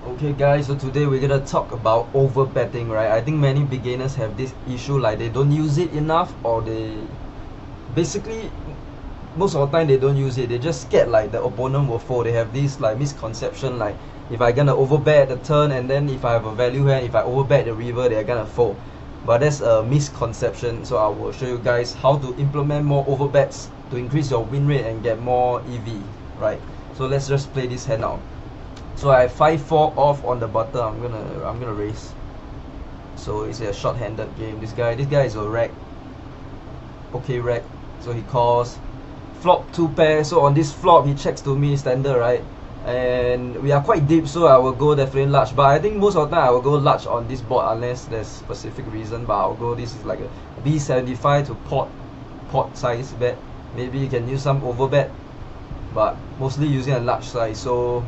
Okay guys, so today we're gonna talk about overbetting, right? I think many beginners have this issue, like they don't use it enough, or they basically most of the time they don't use it. They just scared like the opponent will fold. They have this like misconception, like if I gonna overbet the turn, and then if I have a value hand, if I overbet the river, they're gonna fold. But that's a misconception. So I will show you guys how to implement more overbets to increase your win rate and get more EV, right? So let's just play this hand out. So I have 5-4 off on the button. I'm gonna raise. So it's a short-handed game. This guy is a rack. Okay, rack. So he calls flop 2 pair. So on this flop he checks to me standard, right? And we are quite deep, so I will go definitely large. But I think most of the time I will go large on this board unless there's specific reason. But I'll go, this is like a B75 to pot size bet. Maybe you can use some overbet, but mostly using a large size. So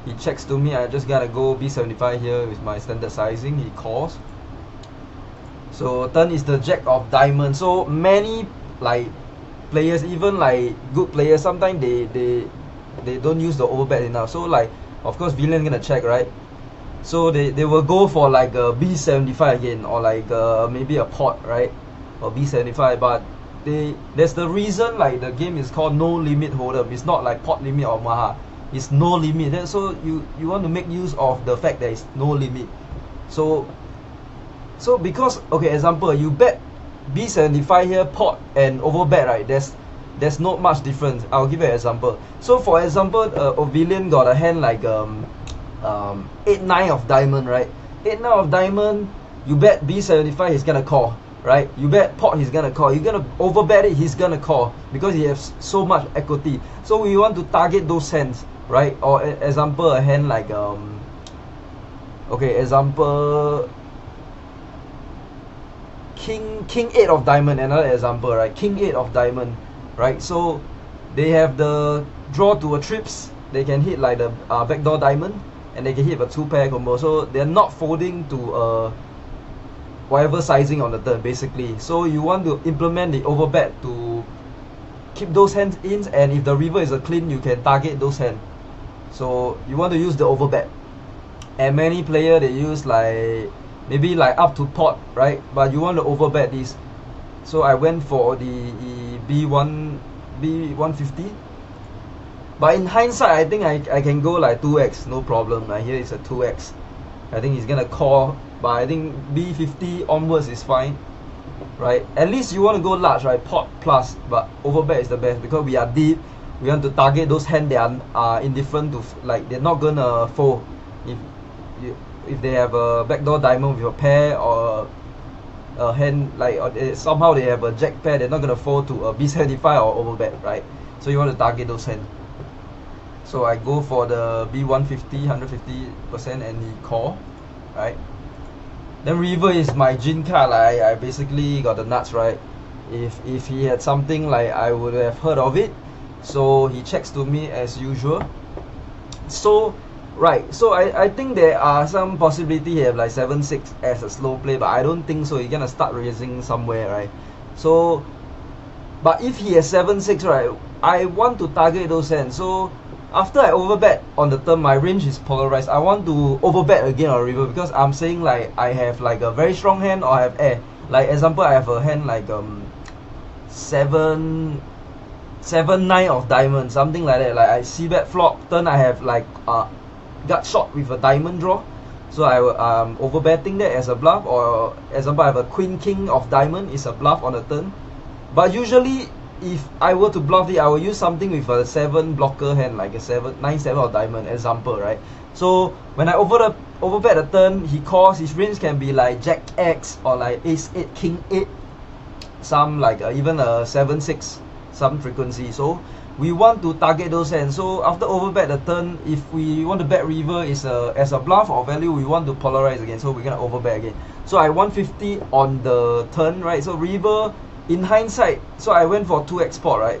he checks to me, I just gotta go B75 here with my standard sizing. He calls. So turn is the jack of diamonds. So many like players, even like good players, sometimes they don't use the overbet enough. So like, of course villain gonna check, right? So they will go for like a B75 again, or like maybe a pot, right? Or B75. But there's the reason, like the game is called no limit holder. It's not like pot limit or maha. It's no limit. So you want to make use of the fact that it's no limit. So because, okay, example, you bet B75 here, pot and overbet, right? There's not much difference. I'll give you an example. So for example, a villain got a hand like 8-9 of diamond, right? 8-9 of diamond, you bet B75, he's gonna call, right? You bet pot, he's gonna call. You're gonna overbet it, he's gonna call, because he has so much equity. So we want to target those hands, right? Or example, a hand like okay, example, king 8 of diamond, another example, right? King 8 of diamond, right? So they have the draw to a trips. They can hit like the backdoor diamond, and they can hit a 2-pair combo. So they're not folding to whatever sizing on the turn, basically. So you want to implement the overbet to keep those hands in, and if the river is a clean, you can target those hands. So you want to use the overbet. And many players, they use like maybe like up to pot, right? But you want to overbet this. So I went for the B150. But in hindsight, I think I can go like 2x, no problem. Like here is a 2x. I think he's gonna call, but I think B50 onwards is fine, right? At least you want to go large, right? Pot plus, but overbet is the best because we are deep. We want to target those hands that are indifferent to, like, they're not gonna fold. If they have a backdoor diamond with a pair, or a hand like, or somehow they have a jack pair, they're not gonna fold to a B75 or overbet, right? So you want to target those hands. So I go for the B150, 150%, and he call, right? Then river is my gin card. Like, I basically got the nuts, right? If he had something, like, I would have heard of it. So he checks to me as usual. So right, so I think there are some possibility he have like 7-6 as a slow play, but I don't think so. He's gonna start raising somewhere, right? So, but if he has 7-6, right, I want to target those hands. So after I overbet on the turn, my range is polarized. I want to overbet again on river, because I'm saying like I have like a very strong hand, or I have air. Like example, I have a hand like 7-9 of diamond, something like that. Like I see bet flop, turn I have like gut shot with a diamond draw. So I overbetting that as a bluff. Or example, I have a queen king of diamond, is a bluff on the turn. But usually if I were to bluff it, I will use something with a 7 blocker hand, like a 9-7 of diamond, example, right? So when I overbet the turn, he calls. His range can be like jack X, or like ace 8, king 8, some like even a 7-6, some frequency. So we want to target those hands. So after overbet the turn, if we want to bet river is as a bluff or value, we want to polarize again. So we're gonna overbet again. So I 150 on the turn, right? So river, in hindsight, so I went for 2x pot, right?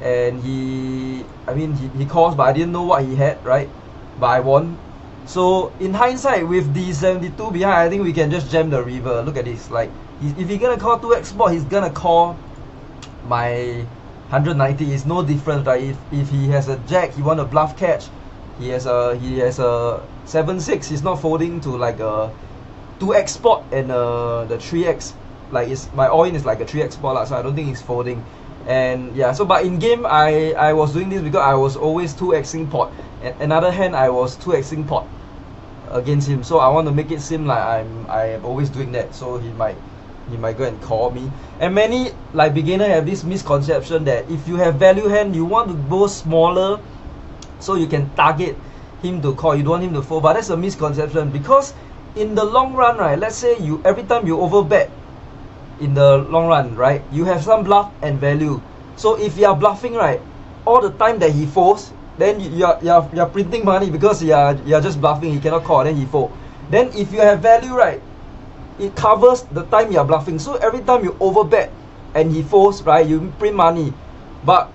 And he calls, but I didn't know what he had, right? But I won. So in hindsight, with the 72 behind, I think we can just jam the river. Look at this. Like, if he's gonna call 2x pot, he's gonna call my 190 is no different, right? If he has a jack, he want a bluff catch, he has a 7-6. He's not folding to like a 2x pot and the 3x. Like my all-in is like a 3x pot lah, so I don't think he's folding. And yeah, so but in game I was doing this because I was always 2xing pot. And another hand I was 2xing pot against him, so I want to make it seem like I am always doing that, so he might go and call me. And many like beginner have this misconception that if you have value hand, you want to go smaller so you can target him to call, you don't want him to fold. But that's a misconception, because in the long run, right, let's say you every time you overbet in the long run, right, you have some bluff and value. So if you are bluffing, right, all the time that he folds, then you're printing money, because you're just bluffing, he cannot call, then he fold. Then if you have value, right, it covers the time you're bluffing. So every time you overbet and he folds, right, you print money. But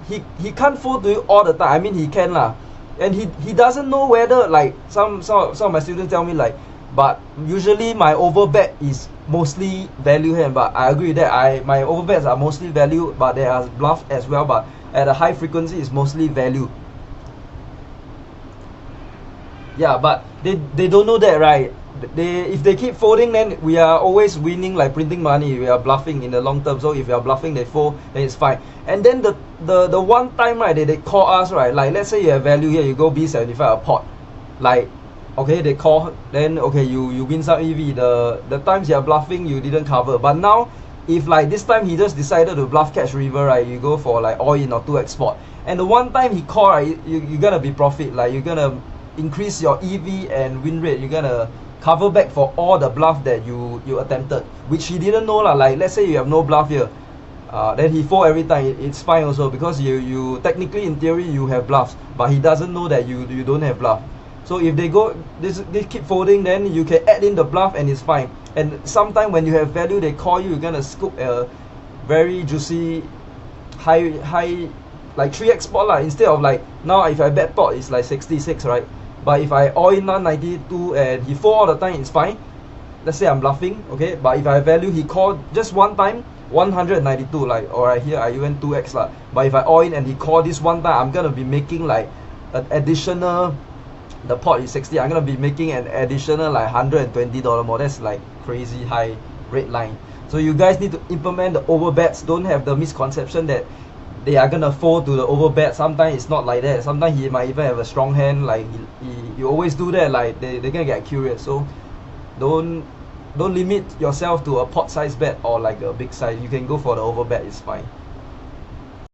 he can't fold to you all the time. I mean, he can lah, and he doesn't know whether, like some of my students tell me, like, but usually my overbet is mostly value hand. But I agree that my overbets are mostly value, but there are bluff as well, but at a high frequency is mostly value. Yeah, but they don't know that, right? If they keep folding, then we are always winning, like printing money. We are bluffing in the long term. So if you are bluffing, they fold, then it's fine. And then the one time, right, they call us, right, like let's say you have value here, you go B75 a pot, like, okay, they call, then okay, you win some EV. The times you are bluffing, you didn't cover. But now, if like this time he just decided to bluff catch river, right, you go for like all in or 2x spot, and the one time he call, right, you're gonna be profit, like you're gonna increase your EV and win rate. You're gonna cover back for all the bluff that you attempted, which he didn't know lah. Like let's say you have no bluff here, then he fold every time, it's fine also, because you technically in theory you have bluffs, but he doesn't know that you don't have bluff. So if they keep folding, then you can add in the bluff and it's fine. And sometimes when you have value, they call you, you're gonna scoop a very juicy high like 3x spot lah, instead of like now if I bet pot it's like 66, right? But if I all in 92 and he fold all the time, it's fine. Let's say I'm bluffing, okay? But if I have value, he called just one time, 192, like, alright, here I went 2x lah. But if I all in and he called this one time, I'm gonna be making like an additional, the pot is 60, I'm gonna be making an additional like $120 more. That's like crazy high rate line. So you guys need to implement the overbets. Don't have the misconception that they are gonna fold to the overbet. Sometimes it's not like that. Sometimes he might even have a strong hand, like you always do that, like they're gonna get curious. So don't limit yourself to a pot size bet or like a big size. You can go for the overbet, it's fine.